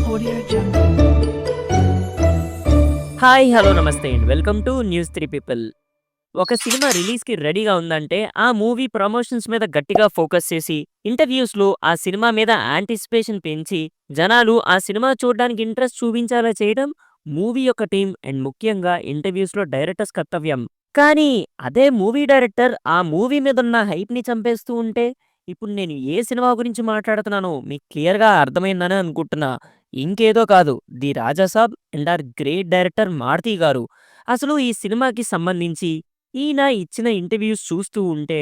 Audio Jungle. Hi hello నమస్తే and welcome to news three people. ఒక cinema రిలీజ్కి రెడీగా ఉందంటే ఆ మూవీ ప్రమోషన్స్ మీద గట్టిగా ఫోకస్ చేసి ఇంటర్వ్యూస్లో ఆ సినిమా మీద యాంటిసిపేషన్ పెంచి జనాలు ఆ సినిమా చూడడానికి ఇంట్రెస్ట్ చూపించేలా చేయడం మూవీ యొక్క టీం అండ్ ముఖ్యంగా ఇంటర్వ్యూస్లో డైరెక్టర్స్ కర్తవ్యం. కానీ అదే మూవీ డైరెక్టర్ ఆ మూవీ మీద ఉన్న హైప్ని చంపేస్తూ ఉంటే ఇప్పుడు నేను ఏ సినిమా గురించి మాట్లాడుతున్నానో మీకు క్లియర్గా అర్థమైందని అనుకుంటున్నా. ఇంకేదో కాదు, the Raja Saab and our great director Maruthi గారు. అసలు ఈ సినిమాకి సంబంధించి ఈయన ఇచ్చిన ఇంటర్వ్యూస్ చూస్తూ ఉంటే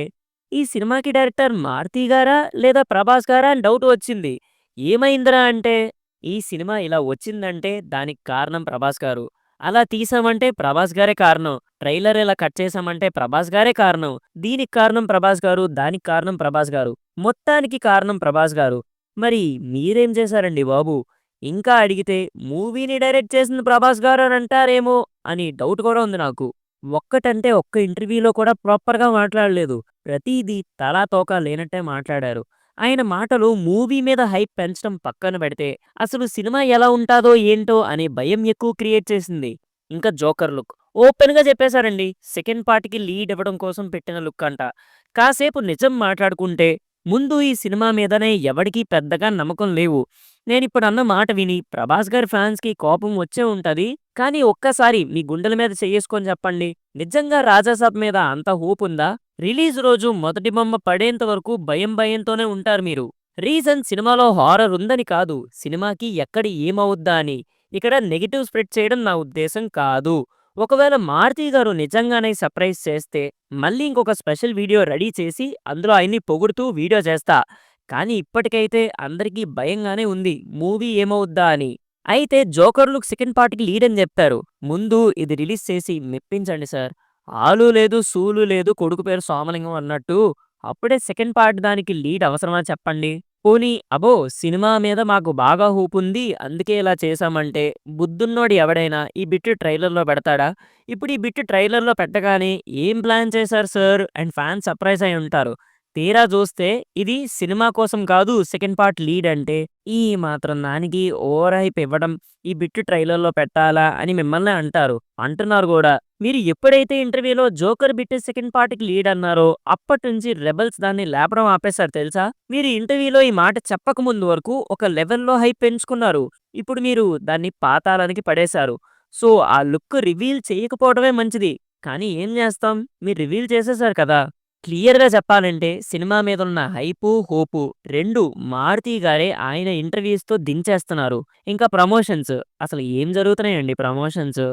ఈ సినిమాకి డైరెక్టర్ మారుతి గారా లేదా ప్రభాస్ గారా అని డౌట్ వచ్చింది. ఏమైందిరా అంటే ఈ సినిమా ఇలా వచ్చిందంటే దానికి కారణం ప్రభాస్ గారు. అలా తీసామంటే ప్రభాస్ గారే కారణం. ట్రైలర్ ఇలా కట్ చేసామంటే ప్రభాస్ గారే కారణం. దీనికి కారణం ప్రభాస్ గారు, దానికి కారణం ప్రభాస్ గారు. మొత్తానికి కారణం ప్రభాస్ గారు. మరి మీరేం చేశారండి బాబు? ఇంకా అడిగితే మూవీని డైరెక్ట్ చేసింది ప్రభాస్ గారు అని అంటారేమో అని డౌట్ కూడా ఉంది నాకు. ఒక్కటంటే ఒక్క ఇంటర్వ్యూలో కూడా ప్రాపర్‌గా మాట్లాడలేదు. ప్రతీదీ తలా తోకా లేనట్టే మాట్లాడారు. ఆయన మాటలు మూవీ మీద హైప్ పెంచడం పక్కన పెడితే, అసలు సినిమా ఎలా ఉంటాదో ఏంటో అనే భయం ఎక్కువ క్రియేట్ చేసింది. ఇంకా 'జోకర్' లుక్ ఓపెన్‌గా చెప్పేశారండి. సెకండ్ పార్ట్‌కి లీడ్ ఇవ్వడం కోసం పెట్టిన లుక్ అంట. కాసేపు నిజం మాట్లాడుకుంటే, ముందు ఈ సినిమా మీదనే ఎవడికీ పెద్దగా నమ్మకం లేవు. నేనిప్పుడన్న మాట విని ప్రభాస్ గారి ఫ్యాన్స్‌కి కోపం వచ్చే ఉంటది. కానీ ఒక్కసారి మీ గుండెల మీద చెయ్యేసుకొని చెప్పండి. నిజంగా 'రాజాసాబ్' మీద అంత హోప్ ఉందా? రిలీజ్ రోజు మొదటి బొమ్మ పడేంత వరకు భయంతోనే ఉంటారు మీరు. రీజన్ సినిమాలో హారర్ ఉందని కాదు, సినిమాకి ఎక్కడ ఏమవుద్దా అని. ఇక్కడ నెగెటివ్ స్ప్రెడ్ చేయడం నా ఉద్దేశం కాదు. ఒకవేళ మారుతి గారు నిజంగానే సర్ప్రైజ్ చేస్తే మళ్ళీ ఇంకొక స్పెషల్ వీడియో రెడీ చేసి అందులో ఆయన్ని పొగుడుతూ వీడియో చేస్తా. కానీ ఇప్పటికైతే అందరికీ భయంగానే ఉంది మూవీ ఏమవుద్దా అని. అయితే 'జోకర్' లుక్ సెకండ్ పార్ట్‌కి లీడ్ అని చెప్పారు. ముందు ఇది రిలీజ్ చేసి మెప్పించండి సార్. ఆలు లేదు, సూలు లేదు, కొడుకు పేరు సోమలింగం అన్నట్టు అప్పుడే సెకండ్ పార్ట్ దానికి లీడ్ అవసరమా చెప్పండి? పోనీ అబ్బో సినిమా మీద మాకు బాగా హోపుంది అందుకే ఇలా చేశామంటే బుద్ధున్నోడు ఎవడైనా ఈ బిట్ ట్రైలర్‌లో పెడతాడా? ఇప్పుడు ఈ బిట్ ట్రైలర్‌లో పెట్టగానే ఏం ప్లాన్ చేశారు సార్ అండ్ ఫ్యాన్స్ సర్ప్రైజ్ అయి ఉంటారు. తీరా చూస్తే ఇది సినిమా కోసం కాదు సెకండ్ పార్ట్ లీడ్ అంటే ఈ మాత్రం దానికి ఓవర్ హైప్ ఇవ్వడం, ఈ బిట్ ట్రైలర్‌లో పెట్టాలా అని మిమ్మల్నే అంటారు. అంటున్నారు గూడా. మీరు ఎప్పుడైతే ఇంటర్వ్యూలో 'జోకర్' బిట్ సెకండ్ పార్ట్‌కి లీడ్ అన్నారో అప్పటినుంచి రెబెల్స్ దాన్ని లేపడం ఆపేశారు తెలుసా? మీరు ఇంటర్వ్యూలో ఈ మాట చెప్పకముందు వరకు ఒక లెవెల్‌లో హైప్ పెంచుకున్నారు. ఇప్పుడు మీరు దాన్ని పాతాళానికి పడేశారు. సో, ఆ లుక్ రివీల్ చేయకపోవడమే మంచిది. కానీ ఏం చేస్తాం? మీరు రివీల్ చేసేశారు కదా! క్లియర్‌గా చెప్పాలంటే సినిమా మీదున్న హైపు, హోపు 2 మారుతి గారే ఆయన ఇంటర్వ్యూస్‌తో దించేస్తున్నారు. ఇంకా ప్రమోషన్స్ అసలు ఏం జరుగుతున్నాయండి ప్రమోషన్స్?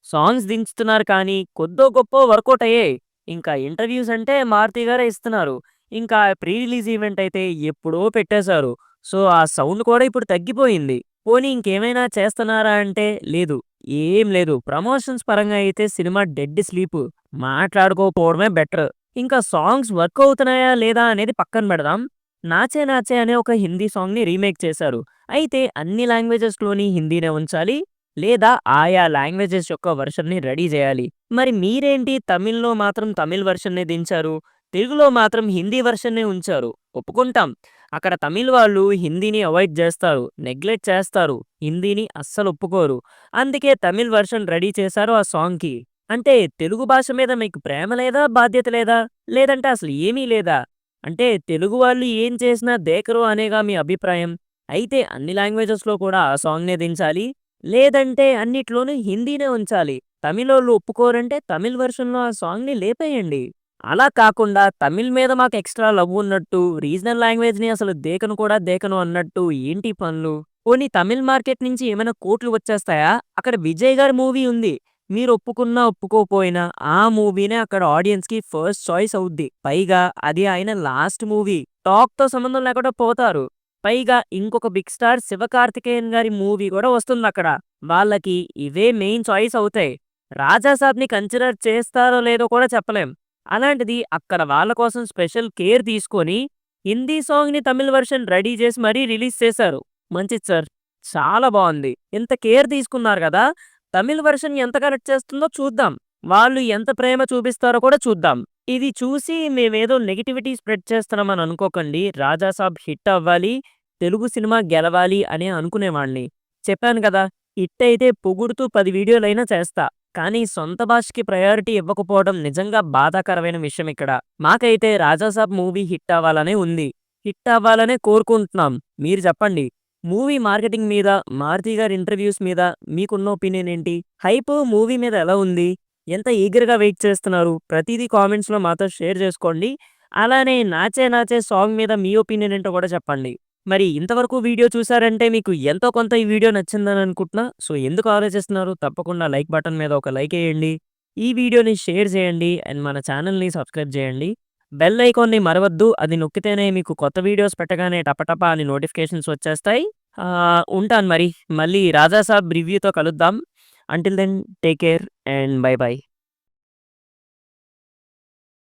సాంగ్స్ దించుతున్నారు కానీ కొద్దో గొప్పో వర్కౌట్ అయ్యాయి. ఇంకా ఇంటర్వ్యూస్ అంటే మారుతి గారే ఇస్తున్నారు. ఇంకా ప్రీ రిలీజ్ ఈవెంట్ అయితే ఎప్పుడో పెట్టేశారు. సో, ఆ సౌండ్ కూడా ఇప్పుడు తగ్గిపోయింది. పోనీ ఇంకేమైనా చేస్తున్నారా అంటే లేదు. ఏం లేదు. ప్రమోషన్స్ పరంగా అయితే సినిమా డెడ్ స్లీపు. మాట్లాడుకోకపోవడమే బెటర్. ఇంకా సాంగ్స్ వర్క్ అవుతున్నాయా లేదా అనేది పక్కన పెడదాం. 'నాచే నాచే' అనే ఒక హిందీ సాంగ్‌ని రీమేక్ చేశారు. అయితే అన్ని లాంగ్వేజెస్‌లోని హిందీనే ఉంచాలి. లేదా ఆయా లాంగ్వేజెస్ యొక్క వెర్షన్‌ని రెడీ చేయాలి. మరి మీరేంటి తమిళ్‌లో మాత్రం తమిళ్ వెర్షన్‌నే దించారు. తెలుగులో మాత్రం హిందీ వెర్షన్‌నే ఉంచారు. ఒప్పుకుంటాం. అక్కడ తమిళ్ వాళ్ళు హిందీని అవాయిడ్ చేస్తారు. నెగ్లెక్ట్ చేస్తారు. హిందీని అస్సలు ఒప్పుకోరు. అందుకే తమిళ్ వెర్షన్ రెడీ చేశారు ఆ సాంగ్‌కి. అంటే తెలుగు భాష మీద మీకు ప్రేమ లేదా? బాధ్యత లేదా? లేదంటే అసలు ఏమీ లేదా? అంటే తెలుగు వాళ్ళు ఏం చేసినా దేకరు అనేగా మీ అభిప్రాయం? అయితే అన్ని లాంగ్వేజెస్‌లో కూడా ఆ సాంగ్‌నే దించాలి. లేదంటే అన్నిట్లోనూ హిందీనే ఉంచాలి. తమిళోళ్ళు ఒప్పుకోరంటే తమిళ్ వెర్షన్‌లో ఆ సాంగ్‌ని లేపేయండి. అలా కాకుండా తమిళ్ మీద మాకు ఎక్స్‌ట్రా లవ్ ఉన్నట్టు, రీజనల్ లాంగ్వేజ్‌ని అసలు దేకను కూడా దేకను అన్నట్టు ఏంటీ పనులు? పోనీ తమిళ్ మార్కెట్ నుంచి ఏమైనా కోట్లు వచ్చేస్తాయా? అక్కడ విజయ్ గారి మూవీ ఉంది. మీరు ఒప్పుకున్నా, ఒప్పుకోకపోయినా ఆ మూవీనే అక్కడ ఆడియన్స్‌కి ఫస్ట్ చాయిస్ అవుద్ది. పైగా అది ఆయన లాస్ట్ మూవీ. టాక్‌తో సంబంధం లేకుండా పోతారు. పైగా ఇంకొక బిగ్ స్టార్ 'శివకార్తికేయన్' గారి మూవీ కూడా వస్తుందక్కడ. వాళ్ళకి ఇవే మెయిన్ చాయిస్ అవుతాయి. 'రాజాసాబ్‌ని' కన్సిడర్ చేస్తారో లేదో కూడా చెప్పలేం. అలాంటిది అక్కడ వాళ్ళ కోసం స్పెషల్ కేర్ తీసుకొని హిందీ సాంగ్‌ని తమిళ్ వెర్షన్ రెడీ చేసి మరీ రిలీజ్ చేశారు. మంచిది సార్. చాలా బావుంది. ఇంత కేర్ తీసుకున్నారు గదా! తమిళ్ వెర్షన్ ఎంత కనెక్ట్ చేస్తుందో చూద్దాం. వాళ్ళు ఎంత ప్రేమ చూపిస్తారో కూడా చూద్దాం. ఇది చూసి మేమేదో నెగటివిటీ స్ప్రెడ్ చేస్తున్నామని అనుకోకండి. 'రాజాసాబ్' హిట్ అవ్వాలి, తెలుగు సినిమా గెలవాలి అని అనుకునేవాడిని. చెప్పాను కదా! హిట్ అయితే పొగుడుతూ 10 వీడియోలైనా చేస్తా. కానీ సొంత భాషకి ప్రయారిటీ ఇవ్వకపోవడం నిజంగా బాధాకరమైన విషయం ఇక్కడ. మాకైతే 'రాజాసాబ్' మూవీ హిట్ అవ్వాలనే ఉంది. హిట్ అవ్వాలనే కోరుకుంటున్నాం. మీరు చెప్పండి. మూవీ మార్కెటింగ్ మీద, మారుతి గారి ఇంటర్‌వ్యూస్ మీద మీకున్న ఒపీనియన్ ఏంటి? హైప్ మూవీ మీద ఎలా ఉంది? ఎంత ఈగర్‌గా వెయిట్ చేస్తున్నారు? ప్రతీదీ కామెంట్స్‌లో మాతో షేర్ చేసుకోండి. అలానే 'నాచే నాచే' సాంగ్ మీద మీ ఒపీనియన్ ఏంటో కూడా చెప్పండి. మరి ఇంతవరకు వీడియో చూసారంటే మీకు ఎంతో కొంత ఈ వీడియో నచ్చిందని అనుకుంటున్నా. సో, ఎందుకు ఆలోచిస్తున్నారు? తప్పకుండా లైక్ బటన్ మీద ఒక లైక్ ఎయండి. ఈ వీడియోని షేర్ చేయండి. అండ్ మన ఛానెల్‌ని సబ్స్క్రైబ్ చేయండి. బెల్ ఐకాన్‌ని మరవద్దు. అది నొక్కితేనే మీకు కొత్త వీడియోస్ పెట్టగానే టపటపా అని నోటిఫికేషన్స్ వచ్చేస్తాయి. ఉంటాను మరి. మళ్ళీ 'రాజాసాబ్' రివ్యూతో కలుద్దాం. Until then take care and bye by.